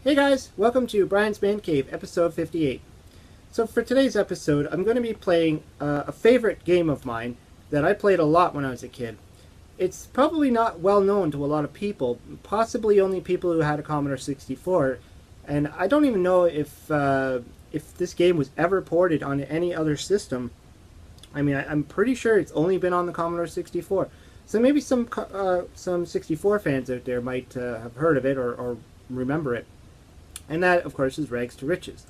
Hey guys, welcome to Brian's Man Cave, episode 58. So for today's episode, I'm going to be playing a favorite game of mine that I played a lot when I was a kid. It's probably not well known to a lot of people, possibly only people who had a Commodore 64, and I don't even know if this game was ever ported on any other system. I mean, I'm pretty sure it's only been on the Commodore 64. So maybe some 64 fans out there might have heard of it or remember it. And that, of course, is Rags to Riches.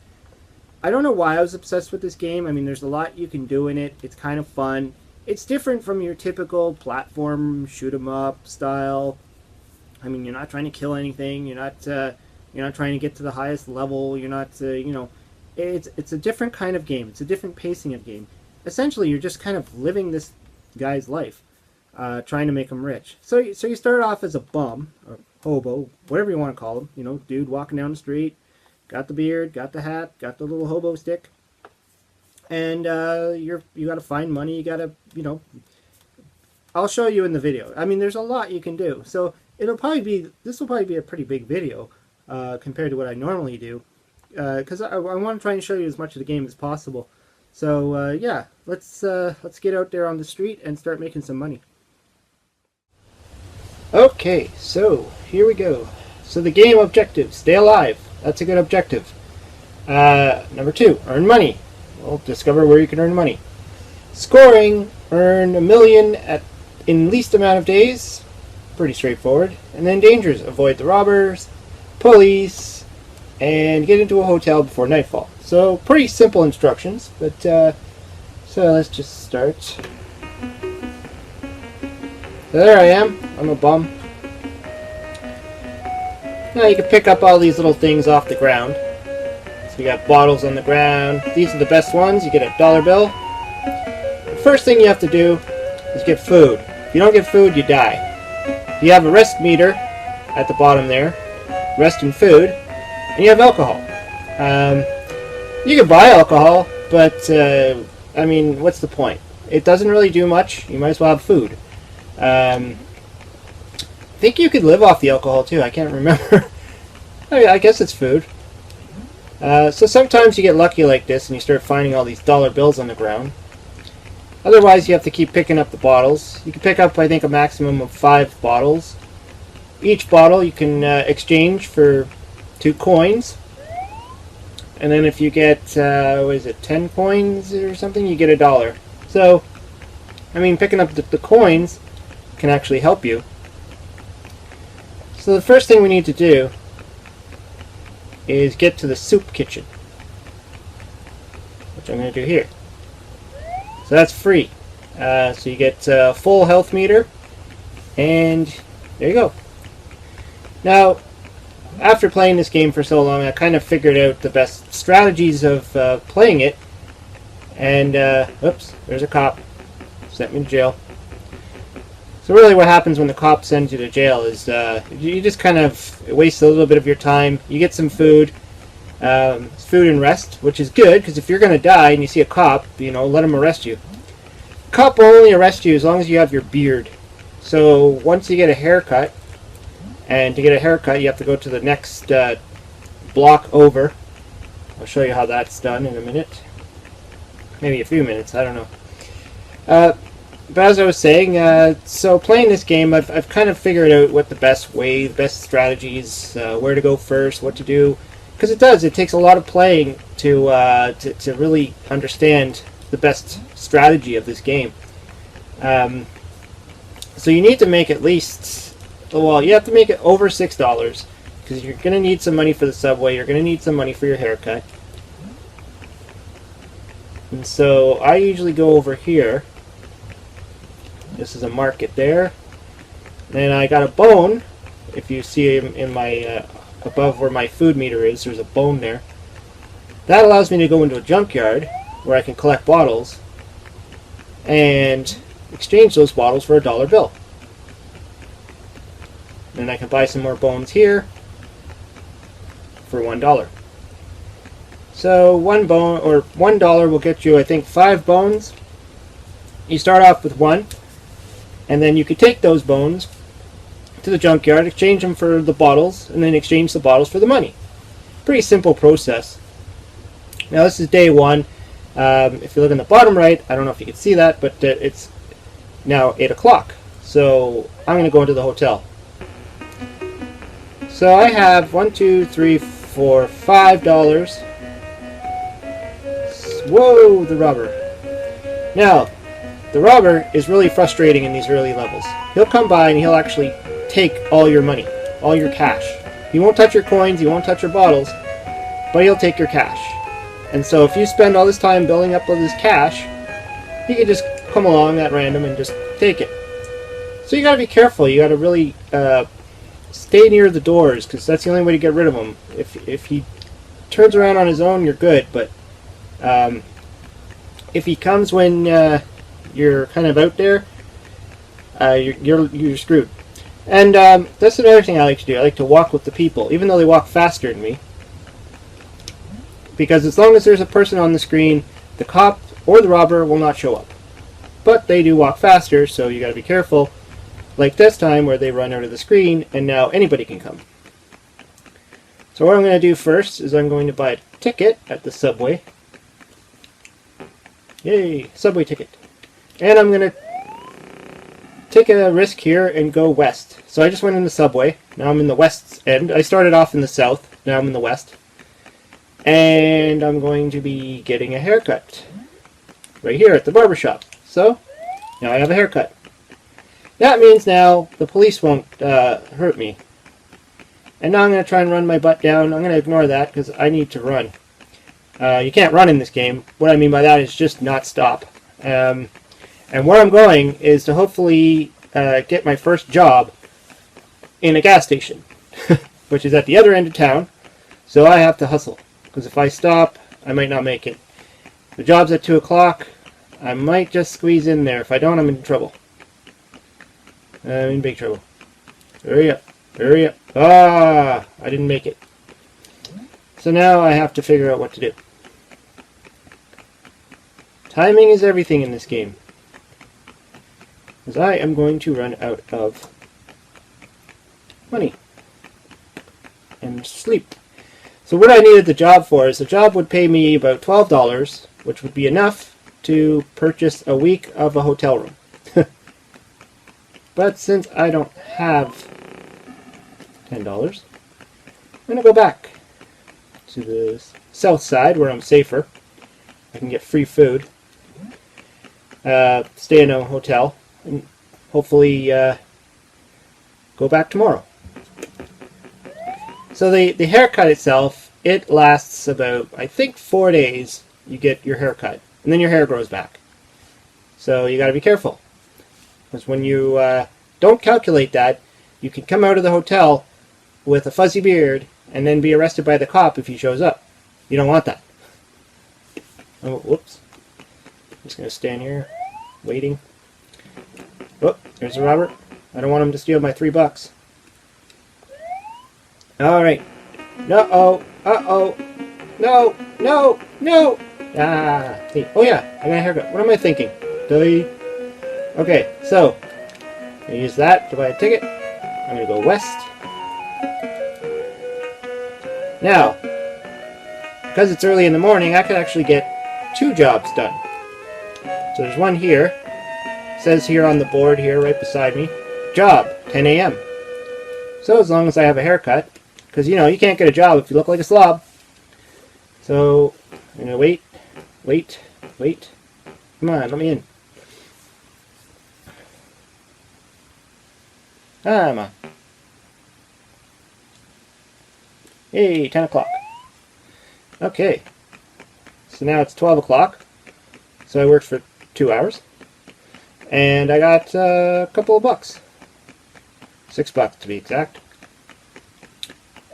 I don't know why I was obsessed with this game. I mean, there's a lot you can do in it. It's kind of fun. It's different from your typical platform shoot 'em up style. I mean, you're not trying to kill anything. You're not trying to get to the highest level. You're not it's a different kind of game. It's a different pacing of game. Essentially, you're just kind of living this guy's life, trying to make him rich. So you start off as a bum, or hobo, whatever you want to call him. You know, dude walking down the street, got the beard, got the hat, got the little hobo stick, and you got to find money. You got to, I'll show you in the video. I mean, there's a lot you can do. So this will probably be a pretty big video compared to what I normally do, because I want to try and show you as much of the game as possible. So yeah, let's get out there on the street and start making some money. Okay, so here we go. So the game objective, stay alive. That's a good objective. Number 2, earn money. Well, discover where you can earn money. Scoring, earn $1 million in least amount of days. Pretty straightforward. And then dangers, avoid the robbers, police, and get into a hotel before nightfall. So pretty simple instructions, but so let's just start. So there I am. I'm a bum. Now you can pick up all these little things off the ground. So we got bottles on the ground. These are the best ones. You get a dollar bill. The first thing you have to do is get food. If you don't get food, you die. You have a rest meter at the bottom there. Rest and food. And you have alcohol. You can buy alcohol, but I mean, what's the point? It doesn't really do much. You might as well have food. I think you could live off the alcohol too. I can't remember. I guess it's food. So sometimes you get lucky like this and you start finding all these dollar bills on the ground. Otherwise, you have to keep picking up the bottles. You can pick up, I think, a maximum of 5 bottles. Each bottle you can exchange for 2 coins. And then if you get, 10 coins or something, you get $1. So, I mean, picking up the coins can actually help you. So the first thing we need to do is get to the soup kitchen, which I'm going to do here. So that's free. So you get a full health meter, and there you go. Now, after playing this game for so long, I kind of figured out the best strategies of playing it. And, oops, there's a cop. Sent me to jail. So really what happens when the cop sends you to jail is you just kind of waste a little bit of your time. You get some food, food and rest, which is good, because if you're going to die and you see a cop, let him arrest you. Cop will only arrest you as long as you have your beard. So once you get a haircut, and to get a haircut you have to go to the next block over. I'll show you how that's done in a minute. Maybe a few minutes, I don't know. But as I was saying, so playing this game, I've kind of figured out what the best strategies, where to go first, what to do, because it takes a lot of playing to really understand the best strategy of this game. So you need to make at least, well, you have to make it over $6, because you're going to need some money for the subway, you're going to need some money for your haircut. And so I usually go over here. This is a market there. Then I got a bone. If you see in my above where my food meter is, there's a bone there. That allows me to go into a junkyard where I can collect bottles and exchange those bottles for a dollar bill. Then I can buy some more bones here for $1. So $1 will get you, I think, 5 bones. You start off with 1. And then you could take those bones to the junkyard, exchange them for the bottles, and then exchange the bottles for the money. pretty simple process. Now this is day one. If you look in the bottom right, I don't know if you can see that, but it's now 8 o'clock. So I'm going to go into the hotel. So I have $5. Whoa, the robber. Now, the robber is really frustrating in these early levels. He'll come by and he'll actually take all your money, all your cash. He won't touch your coins, he won't touch your bottles, but he'll take your cash. And so if you spend all this time building up all this cash, he can just come along at random and just take it. So you gotta be careful. You gotta really stay near the doors, because that's the only way to get rid of him. If he turns around on his own, you're good, but if he comes when you're kind of out there, you're screwed. And that's another thing I like to do. I like to walk with the people, even though they walk faster than me. Because as long as there's a person on the screen, the cop or the robber will not show up. But they do walk faster, so you got to be careful. Like this time where they run out of the screen and now anybody can come. So what I'm going to do first is I'm going to buy a ticket at the subway. Yay, subway ticket. And I'm going to take a risk here and go west. So I just went in the subway. Now I'm in the west end. I started off in the south. Now I'm in the west. And I'm going to be getting a haircut right here at the barber shop. So now I have a haircut. That means now the police won't hurt me. And now I'm going to try and run my butt down. I'm going to ignore that because I need to run. You can't run in this game. What I mean by that is just not stop. And where I'm going is to hopefully get my first job in a gas station, which is at the other end of town. So I have to hustle. Because if I stop, I might not make it. The job's at 2 o'clock. I might just squeeze in there. If I don't, I'm in trouble. I'm in big trouble. Hurry up. Hurry up. Ah! I didn't make it. So now I have to figure out what to do. Timing is everything in this game. Because I am going to run out of money. And sleep. So what I needed the job for is the job would pay me about $12, which would be enough to purchase a week of a hotel room. But since I don't have $10, I'm going to go back to the south side where I'm safer. I can get free food, stay in a hotel, and hopefully go back tomorrow. So the haircut itself, it lasts about, I think, 4 days. You get your haircut, and then your hair grows back. So you got to be careful, because when you don't calculate that, you can come out of the hotel with a fuzzy beard and then be arrested by the cop if he shows up. You don't want that. Oh, whoops! I'm just gonna stand here, waiting. Oh, there's a robber. I don't want him to steal my $3. Alright. No-oh. Uh-oh. No. No. No. Ah. Hey. Oh yeah. I got a haircut. What am I thinking? Okay. So. I'm going to use that to buy a ticket. I'm going to go west. Now. Because it's early in the morning, I could actually get 2 jobs done. So there's one here. It says here on the board here right beside me. Job. 10 a.m. So as long as I have a haircut. Because, you know, you can't get a job if you look like a slob. So, I'm going to wait. Come on, let me in. Come on. Hey, 10 o'clock. Okay. So now it's 12 o'clock. So I worked for 2 hours. And I got a couple of bucks. $6 to be exact.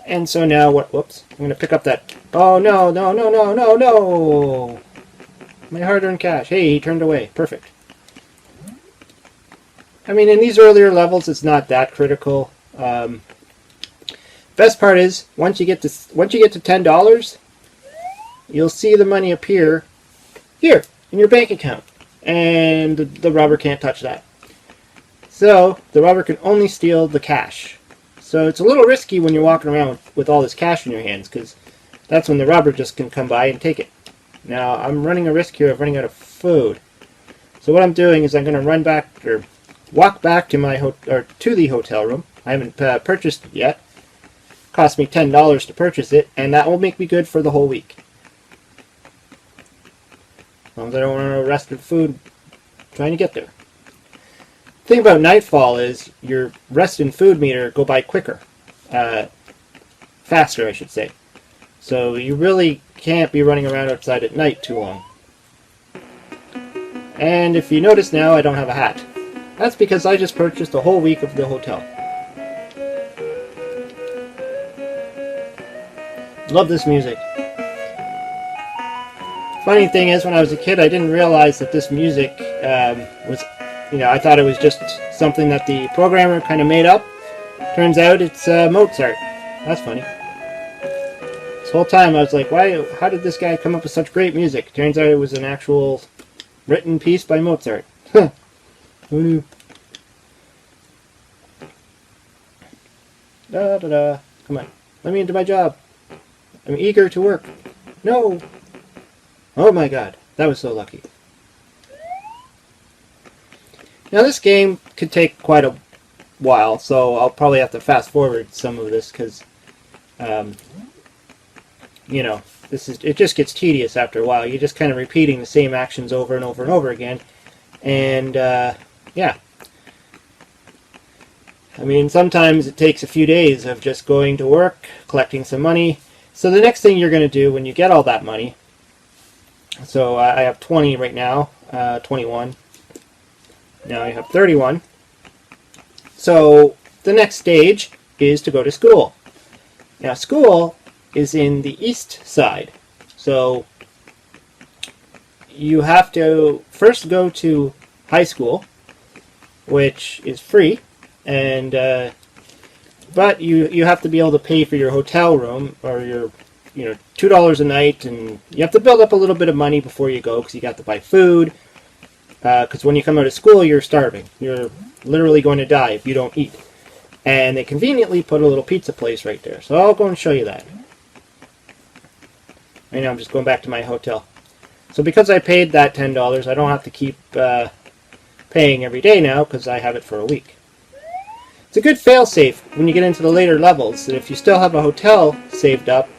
And so now what? Whoops! I'm gonna pick up that. Oh no! No! No! No! No! No! My hard-earned cash. Hey, he turned away. Perfect. I mean, in these earlier levels, it's not that critical. Best part is once you get to $10, you'll see the money appear here in your bank account, and the robber can't touch that. So the robber can only steal the cash. So it's a little risky when you're walking around with all this cash in your hands, because that's when the robber just can come by and take it. Now, I'm running a risk here of running out of food. So what I'm doing is I'm going to run back, or walk back to my to the hotel room. I haven't purchased it yet. Cost me $10 to purchase it, and that will make me good for the whole week. As long as I don't run out of rest of food trying to get there. The thing about nightfall is your rest and food meter go by quicker. Faster, I should say. So you really can't be running around outside at night too long. And if you notice now, I don't have a hat. That's because I just purchased a whole week of the hotel. Love this music. Funny thing is, when I was a kid, I didn't realize that this music was, I thought it was just something that the programmer kind of made up. Turns out it's Mozart. That's funny. This whole time I was like, how did this guy come up with such great music? Turns out it was an actual written piece by Mozart. Who knew? Da da da. Come on. Let me into my job. I'm eager to work. No. Oh my god. That was so lucky. Now this game could take quite a while, so I'll probably have to fast forward some of this because, it just gets tedious after a while. You're just kind of repeating the same actions over and over and over again. And, yeah. I mean, sometimes it takes a few days of just going to work, collecting some money. So the next thing you're going to do when you get all that money, so I have 20 right now, 21. Now you have 31. So the next stage is to go to school. Now school is in the east side. So you have to first go to high school, which is free, and but you have to be able to pay for your hotel room or your $2 a night, and you have to build up a little bit of money before you go because you got to buy food. Because when you come out of school, you're starving. You're literally going to die if you don't eat. And they conveniently put a little pizza place right there. So I'll go and show you that. Right now I'm just going back to my hotel. So because I paid that $10, I don't have to keep paying every day now because I have it for a week. It's a good fail-safe when you get into the later levels, that if you still have a hotel saved up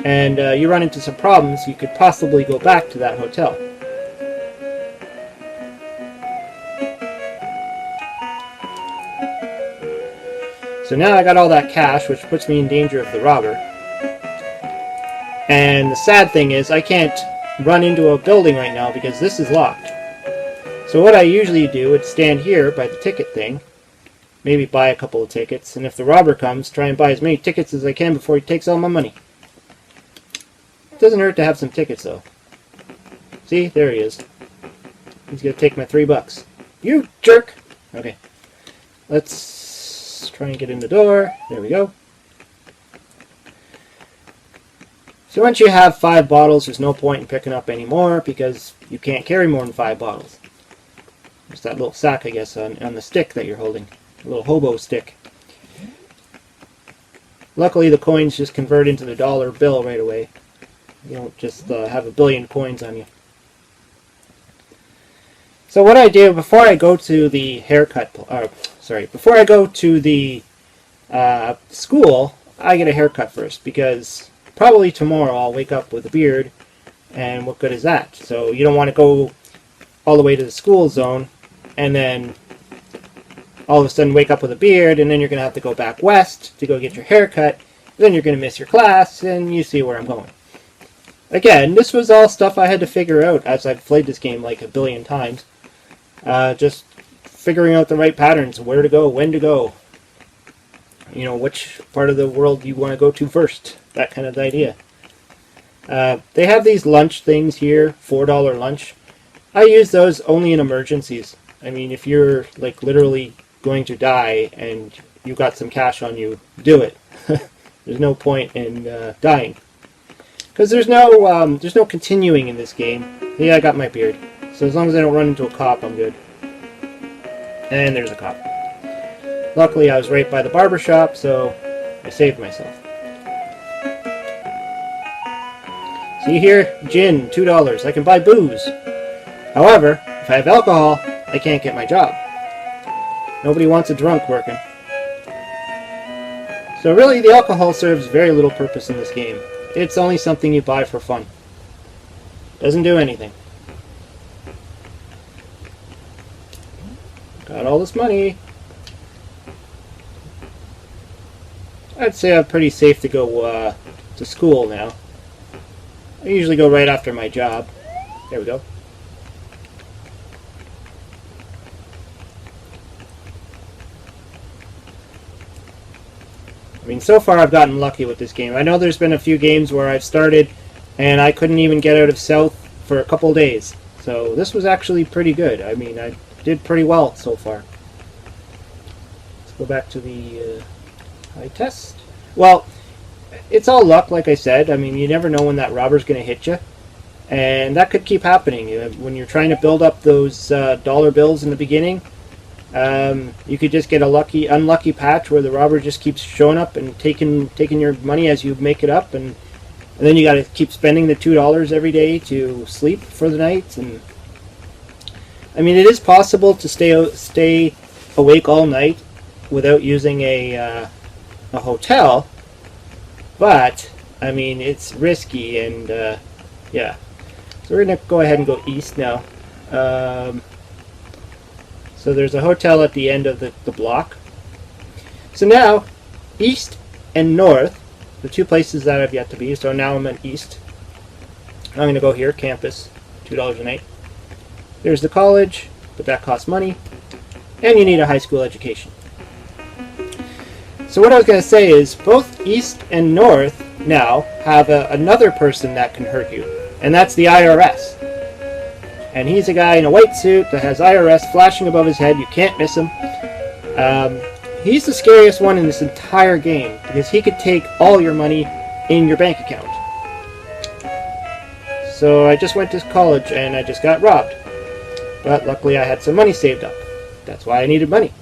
and you run into some problems, you could possibly go back to that hotel. So now I got all that cash, which puts me in danger of the robber. And the sad thing is, I can't run into a building right now because this is locked. So what I usually do is stand here by the ticket thing, maybe buy a couple of tickets, and if the robber comes, try and buy as many tickets as I can before he takes all my money. It doesn't hurt to have some tickets though. See, there he is. He's gonna take my $3. You jerk! Okay. Let's try and get in the door. There we go. So once you have 5 bottles, there's no point in picking up any more because you can't carry more than 5 bottles. There's that little sack, I guess, on the stick that you're holding. A little hobo stick. Luckily, the coins just convert into the dollar bill right away. You don't just have a billion coins on you. So what I do before I go to the before I go to the school, I get a haircut first because probably tomorrow I'll wake up with a beard, and what good is that? So you don't want to go all the way to the school zone and then all of a sudden wake up with a beard, and then you're going to have to go back west to go get your haircut. Then you're going to miss your class, and you see where I'm going. Again, this was all stuff I had to figure out as I've played this game like a billion times. Just figuring out the right patterns, where to go, when to go. Which part of the world you want to go to first. That kind of idea. They have these lunch things here, $4 lunch. I use those only in emergencies. I mean, if you're like literally going to die and you got some cash on you, do it. There's no point in dying. Because there's no continuing in this game. Yeah, I got my beard. So as long as I don't run into a cop, I'm good. And there's a cop. Luckily, I was right by the barber shop, so I saved myself. See here, gin, $2. I can buy booze. However, if I have alcohol, I can't get my job. Nobody wants a drunk working. So really, the alcohol serves very little purpose in this game. It's only something you buy for fun. Doesn't do anything. Got all this money. I'd say I'm pretty safe to go to school now. I usually go right after my job. There we go. I mean, so far I've gotten lucky with this game. I know there's been a few games where I've started and I couldn't even get out of South for a couple days. So this was actually pretty good. I mean, I did pretty well so far. Let's go back to the high test. Well, it's all luck, like I said. I mean, you never know when that robber's going to hit you. And that could keep happening. When you're trying to build up those dollar bills in the beginning, you could just get a unlucky patch where the robber just keeps showing up and taking your money as you make it up, and then you got to keep spending the $2 every day to sleep for the night. And I mean, it is possible to stay awake all night without using a hotel, but I mean, it's risky, and yeah. So we're gonna go ahead and go east now. So there's a hotel at the end of the block. So now, east and north, the two places that I've yet to be. So now I'm in east. I'm going to go here, campus, $2 a night. There's the college, but that costs money. And you need a high school education. So what I was going to say is, both east and north now have another person that can hurt you. And that's the IRS. And he's a guy in a white suit that has IRS flashing above his head. You can't miss him. He's the scariest one in this entire game because he could take all your money in your bank account. So I just went to college and I just got robbed. But luckily I had some money saved up. That's why I needed money.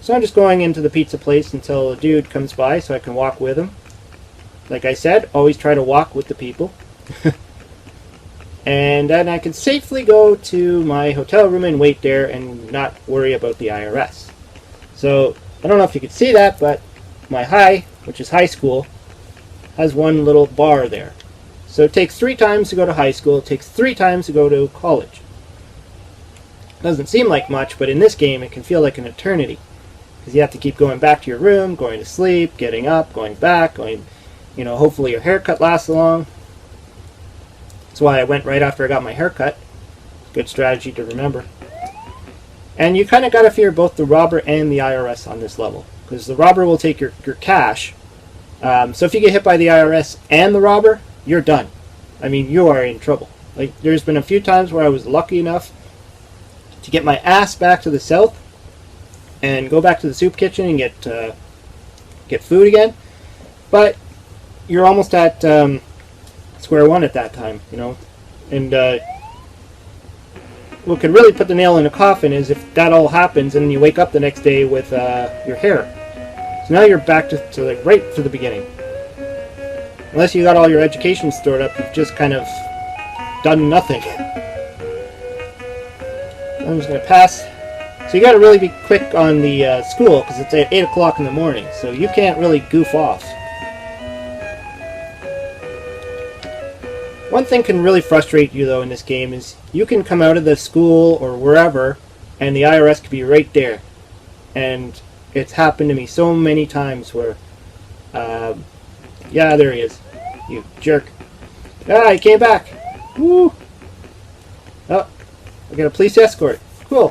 So I'm just going into the pizza place until a dude comes by so I can walk with him. Like I said, always try to walk with the people. And then I can safely go to my hotel room and wait there and not worry about the IRS. So, I don't know if you can see that, but my high, which is high school, has one little bar there. So it takes 3 times to go to high school, it takes 3 times to go to college. Doesn't seem like much, but in this game it can feel like an eternity. Because you have to keep going back to your room, going to sleep, getting up, going back, hopefully your haircut lasts long. That's why I went right after I got my haircut. Good strategy to remember. And you kind of got to fear both the robber and the IRS on this level. Because the robber will take your cash. So if you get hit by the IRS and the robber, you're done. I mean, you are in trouble. Like, there's been a few times where I was lucky enough to get my ass back to the south and go back to the soup kitchen and get food again. But you're almost at square one at that time, and what could really put the nail in the coffin is if that all happens and you wake up the next day with your hair. So now you're back to right to the beginning. Unless you got all your education stored up, you've just kind of done nothing. I'm just going to pass. So you got to really be quick on the school because it's at 8 o'clock in the morning, so you can't really goof off. One thing can really frustrate you, though, in this game is you can come out of the school or wherever, and the IRS could be right there. And it's happened to me so many times where, yeah, there he is. You jerk. Ah, he came back. Woo! Oh, I got a police escort. Cool.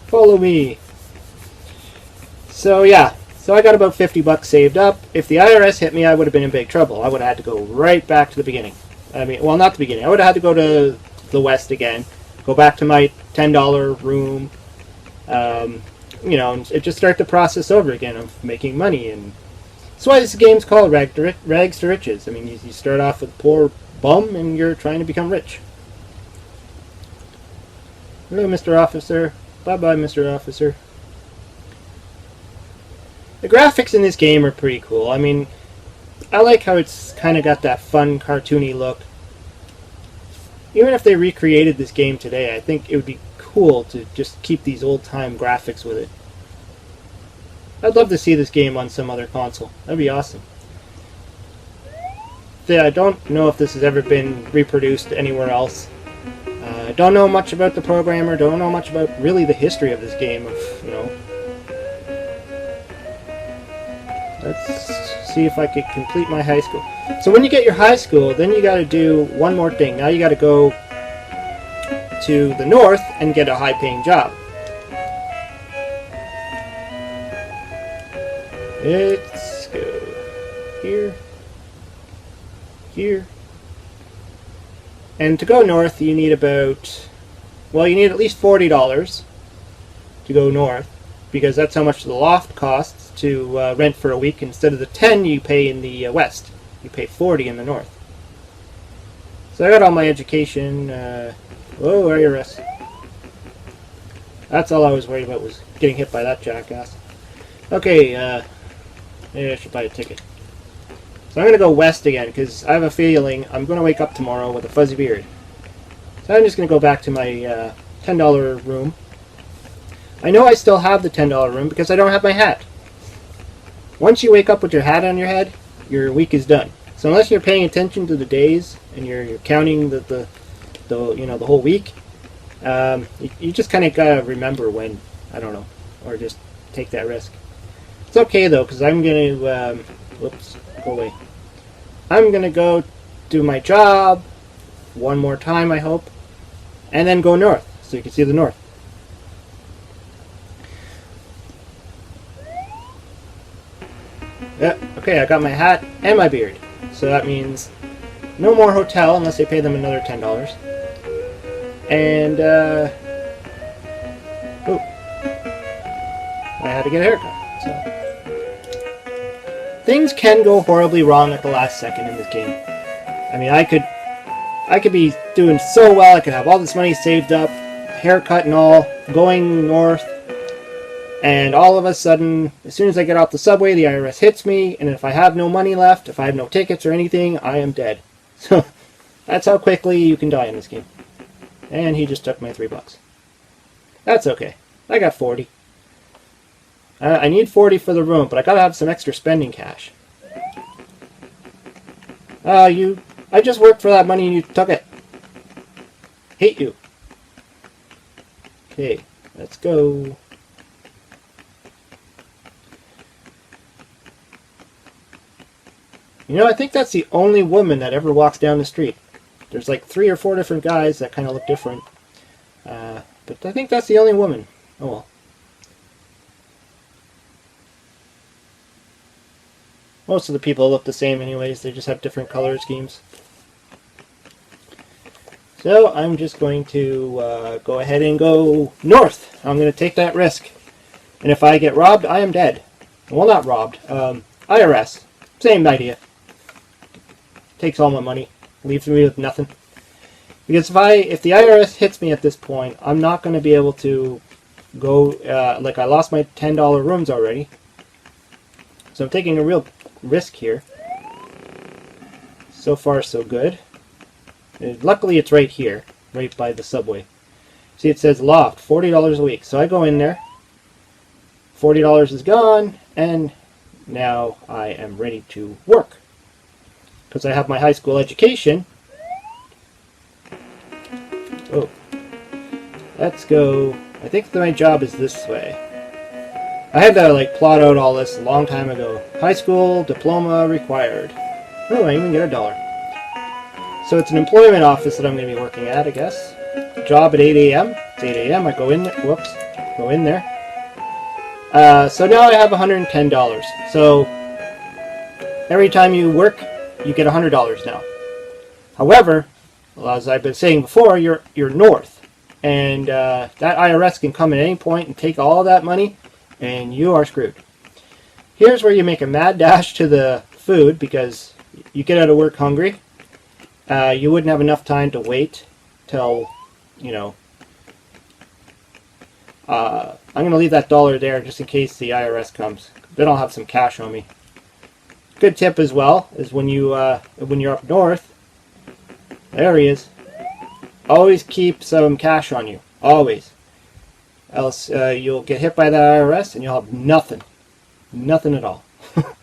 Follow me. So, yeah. So I got about $50 saved up. If the IRS hit me, I would have been in big trouble. I would have had to go right back to the beginning. I mean, well, not the beginning. I would have had to go to the west again, go back to my $10 room, and just start the process over again of making money. And that's why this game's called Rags to Riches. I mean, you start off with a poor bum, and you're trying to become rich. Hello, Mr. Officer. Bye-bye, Mr. Officer. The graphics in this game are pretty cool. I mean, I like how it's kind of got that fun, cartoony look. Even if they recreated this game today, I think it would be cool to just keep these old-time graphics with it. I'd love to see this game on some other console. That'd be awesome. I don't know if this has ever been reproduced anywhere else. Don't know much about the programmer, don't know much about really the history of this game. Let's see if I could complete my high school. So when you get your high school, then you got to do one more thing. Now you got to go to the north and get a high-paying job. Let's go here, here. And to go north, you need about, well, you need at least $40 to go north, because that's how much the loft costs to rent for a week. Instead of the 10 you pay in the west, you pay 40 in the north. So I got all my education. Whoa, IRS. That's all I was worried about, was getting hit by that jackass. Okay, maybe I should buy a ticket. So I'm going to go west again, because I have a feeling I'm going to wake up tomorrow with a fuzzy beard. So I'm just going to go back to my $10 room. I know I still have the $10 room because I don't have my hat. Once you wake up with your hat on your head, your week is done. So unless you're paying attention to the days and you're counting the whole week, you just kind of gotta remember when, I don't know, or just take that risk. It's okay though, because I'm gonna whoops, go away. I'm gonna go do my job one more time, I hope, and then go north so you can see the north. Yeah, okay, I got my hat and my beard. So that means no more hotel unless they pay them another $10. And, oh, I had to get a haircut. So things can go horribly wrong at the last second in this game. I mean, I could be doing so well, I could have all this money saved up, haircut and all, going north, and all of a sudden, as soon as I get off the subway, the IRS hits me, and if I have no money left, if I have no tickets or anything, I am dead. So that's how quickly you can die in this game. And he just took my $3. That's okay. I got 40. I need 40 for the room, but I gotta have some extra spending cash. I just worked for that money and you took it. Hate you. Okay, let's go. You know, I think that's the only woman that ever walks down the street. There's like 3 or 4 different guys that kind of look different. But I think that's the only woman. Oh well. Most of the people look the same anyways. They just have different color schemes. So I'm just going to go ahead and go north. I'm going to take that risk. And if I get robbed, I am dead. Well, not robbed. IRS. Same idea. Takes all my money, leaves me with nothing. Because if the IRS hits me at this point, I'm not going to be able to go, like I lost my $10 rooms already. So I'm taking a real risk here. So far so good. And luckily it's right here, right by the subway. See, it says loft, $40 a week. So I go in there, $40 is gone, and now I am ready to work. Because I have my high school education. Oh. Let's go. I think my job is this way. I had to like plot out all this a long time ago. High school diploma required. Oh, I even get $1. So it's an employment office that I'm going to be working at, I guess. Job at 8 a.m. It's 8 a.m. I go in there. Whoops. Go in there. So now I have $110. So every time you work, you get $100 now. However, well, as I've been saying before, you're north, and that IRS can come at any point and take all that money, and you are screwed. Here's where you make a mad dash to the food because you get out of work hungry. You wouldn't have enough time to wait till, you know. I'm going to leave that $1 there just in case the IRS comes. Then I'll have some cash on me. good tip as well is when you're up north, there he is. Always keep some cash on you, always. Else you'll get hit by the IRS and you'll have nothing, nothing at all. Of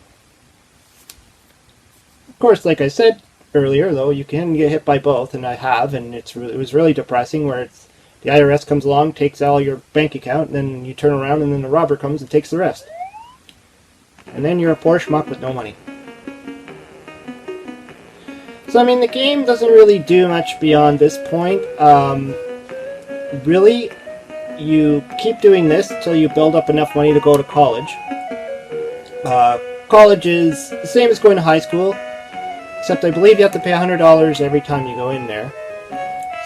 course, like I said earlier, though, you can get hit by both, and I have, and it was really depressing. Where the IRS comes along, takes all your bank account, and then you turn around, and then the robber comes and takes the rest, and then you're a poor schmuck with no money. So I mean, the game doesn't really do much beyond this point. Really, you keep doing this until you build up enough money to go to college. College is the same as going to high school, except I believe you have to pay $100 every time you go in there.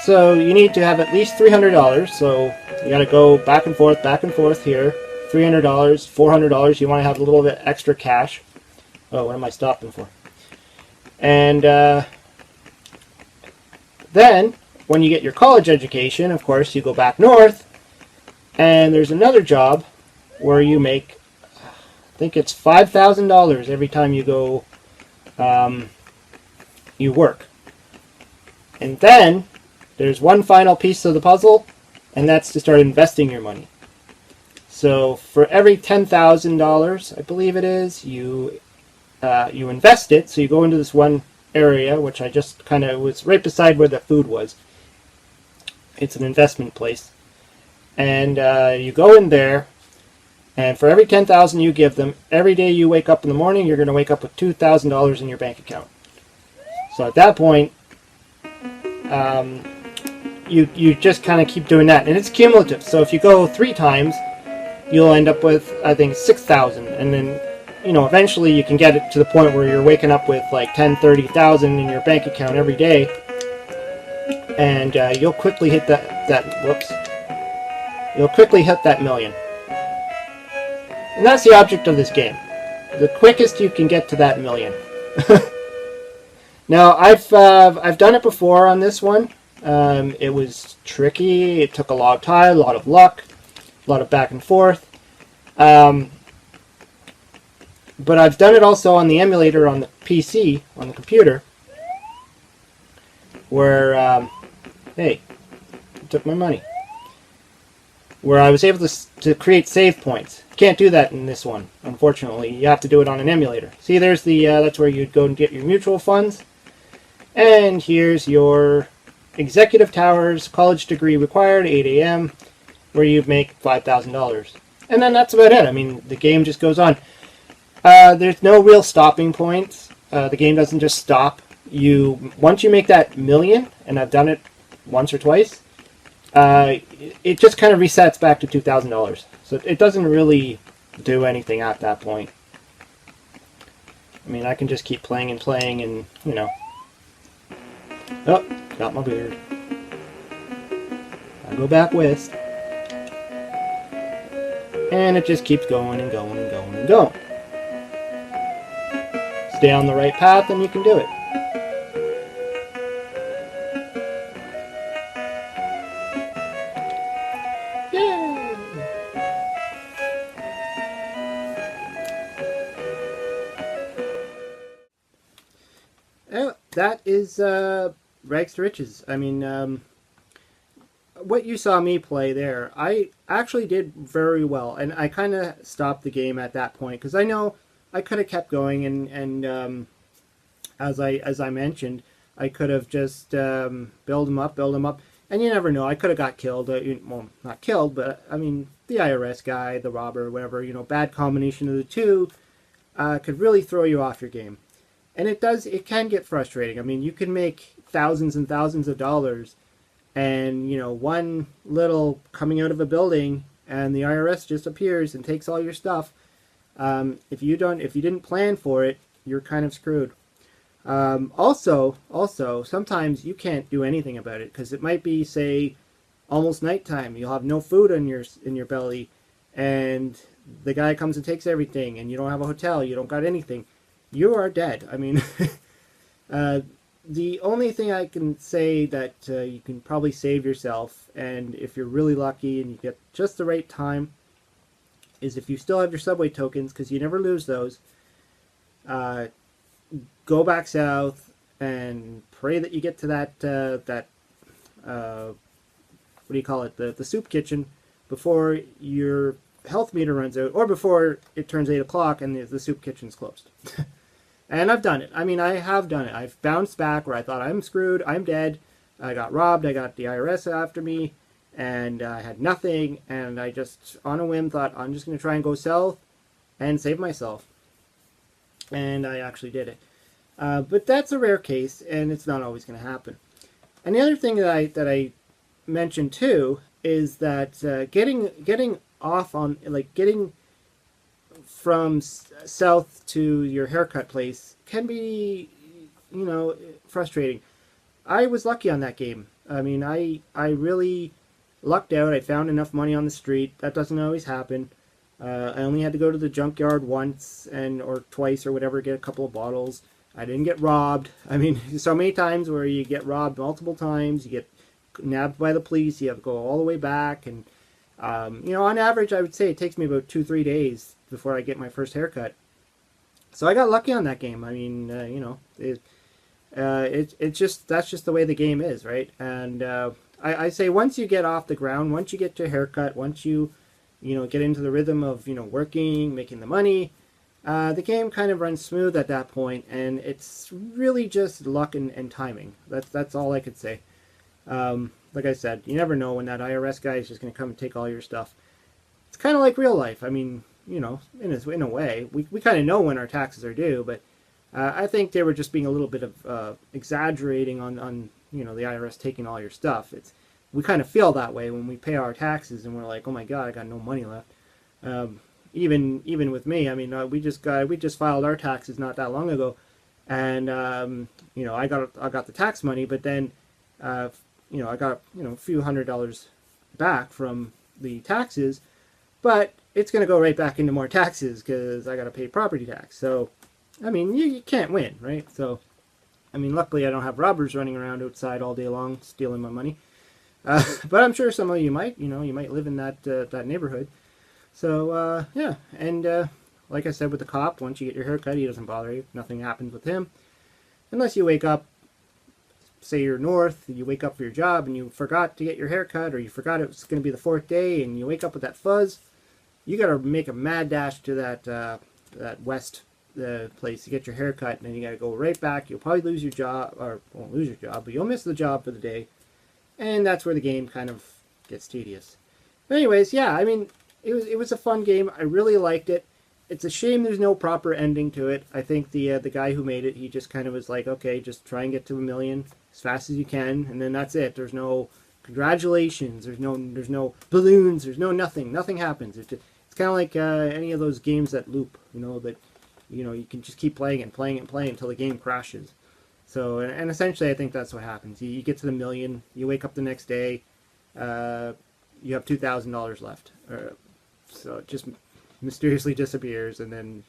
So you need to have at least $300, so you got to go back and forth here. $300, $400, you want to have a little bit extra cash. Oh, what am I stopping for? And then, when you get your college education, of course, you go back north, and there's another job where you make, I think it's $5,000 every time you go, you work. And then, there's one final piece of the puzzle, and that's to start investing your money. So, for every $10,000, I believe it is, you invest it, so you go into this one area, which I just kind of was right beside where the food was. It's an investment place. And you go in there, and for every $10,000 you give them, every day you wake up in the morning, you're going to wake up with $2,000 in your bank account. So at that point, you just kind of keep doing that. And it's cumulative. So if you go 3 times, you'll end up with, I think, 6,000. And then, you know, eventually you can get it to the point where you're waking up with like 10, 30,000 in your bank account every day, and you'll quickly hit you'll quickly hit that million. And that's the object of this game. The quickest you can get to that million. Now, I've done it before on this one. It was tricky. It took a lot of time, a lot of luck, a lot of back and forth. But I've done it also on the emulator on the PC, on the computer, where, hey, you took my money, where I was able to create save points. You can't do that in this one, unfortunately. You have to do it on an emulator. See, there's the, that's where you'd go and get your mutual funds. And here's your Executive Towers, college degree required, 8 a.m., where you make $5,000. And then that's about it. I mean, the game just goes on. There's no real stopping points. The game doesn't just stop. Once you make that million, and I've done it once or twice, it just kind of resets back to $2,000. So it doesn't really do anything at that point. I mean, I can just keep playing and playing, and you know. Oh, got my beard. I go back west, and it just keeps going and going and going and going. Stay on the right path and you can do it. Yay! That is Rags to Riches. I mean, what you saw me play there, I actually did very well, and I kind of stopped the game at that point because I know I could have kept going, and as I mentioned, I could have just build them up, and you never know. I could have got killed. Well, not killed, but I mean, the IRS guy, the robber, whatever. You know, bad combination of the two could really throw you off your game, and it does. It can get frustrating. I mean, you can make thousands and thousands of dollars, and you know, one little coming out of a building, and the IRS just appears and takes all your stuff. If you didn't plan for it, you're kind of screwed. Also, sometimes you can't do anything about it because it might be, say, almost nighttime. You'll have no food in your belly, and the guy comes and takes everything, and you don't have a hotel. You don't got anything. You are dead. I mean, the only thing I can say that you can probably save yourself, and if you're really lucky and you get just the right time, is if you still have your subway tokens, because you never lose those, go back south and pray that you get to that what do you call it, the soup kitchen before your health meter runs out, or before it turns 8 o'clock and the soup kitchen's closed. And I've done it. I mean, I have done it. I've bounced back where I thought I'm screwed, I'm dead, I got robbed, I got the IRS after me, and I had nothing, and I just, on a whim, thought I'm just going to try and go south and save myself. And I actually did it. But that's a rare case, and it's not always going to happen. And the other thing that I mentioned too is that getting off on, like, getting from south to your haircut place can be, you know, frustrating. I was lucky on that game. I mean, I really lucked out. I found enough money on the street. That doesn't always happen. I only had to go to the junkyard once or twice or whatever, get a couple of bottles. I didn't get robbed. I mean, so many times where you get robbed multiple times, you get nabbed by the police, you have to go all the way back, and you know, on average, I would say it takes me about 2-3 days before I get my first haircut. So I got lucky on that game. I mean, you know, it's just, that's just the way the game is, right? And I say once you get off the ground, once you get your haircut, once you know, get into the rhythm of, you know, working, making the money, the game kind of runs smooth at that point, and it's really just luck and timing. That's all I could say. Like I said, you never know when that IRS guy is just going to come and take all your stuff. It's kind of like real life. I mean, you know, in a way, we kind of know when our taxes are due, but I think they were just being a little bit of exaggerating on you know, the IRS taking all your stuff. We kind of feel that way when we pay our taxes, and we're like, oh my God, I got no money left. Even with me, I mean, we just filed our taxes not that long ago, and you know, I got the tax money, but then you know, I got, you know, a few $100s back from the taxes, but it's going to go right back into more taxes because I got to pay property tax. So, I mean, you can't win, right? So, I mean, luckily I don't have robbers running around outside all day long stealing my money. But I'm sure some of you might, you know, you might live in that neighborhood. So, yeah, and like I said with the cop, once you get your haircut, he doesn't bother you. Nothing happens with him. Unless you wake up, say you're north, you wake up for your job and you forgot to get your haircut, or you forgot it was going to be the 4th day, and you wake up with that fuzz, you got to make a mad dash to that west place to get your haircut, and then you got to go right back. You'll probably lose your job, or won't lose your job, but you'll miss the job for the day, and that's where the game kind of gets tedious. But anyways, yeah, I mean, it was a fun game. I really liked it. It's a shame there's no proper ending to it. I think the guy who made it, he just kind of was like, okay, just try and get to 1 million as fast as you can, and then that's it. There's no congratulations. There's no balloons. There's no nothing. Nothing happens. It's kind of like any of those games that loop. You know, that, you know, you can just keep playing and playing and playing until the game crashes. So, and essentially, I think that's what happens. You get to the 1 million. You wake up the next day. You have $2,000 left. So it just mysteriously disappears, and then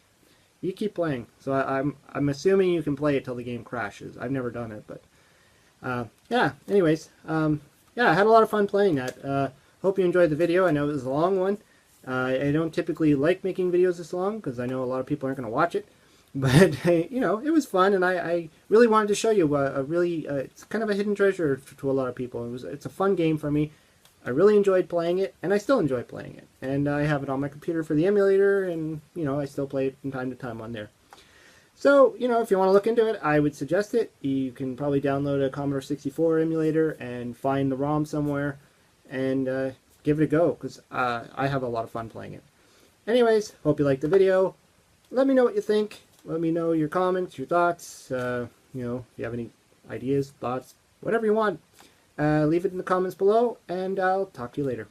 you keep playing. So I'm assuming you can play it till the game crashes. I've never done it, but yeah. Anyways, yeah, I had a lot of fun playing that. Hope you enjoyed the video. I know it was a long one. I don't typically like making videos this long because I know a lot of people aren't going to watch it. But you know, it was fun, and I really wanted to show you it's kind of a hidden treasure to a lot of people. It's a fun game for me. I really enjoyed playing it, and I still enjoy playing it. And I have it on my computer for the emulator, and, you know, I still play it from time to time on there. So, you know, if you want to look into it, I would suggest it. You can probably download a Commodore 64 emulator and find the ROM somewhere and give it a go, because I have a lot of fun playing it. Anyways, hope you liked the video. Let me know what you think. Let me know your comments, your thoughts. You know, if you have any ideas, thoughts, whatever you want. Leave it in the comments below, and I'll talk to you later.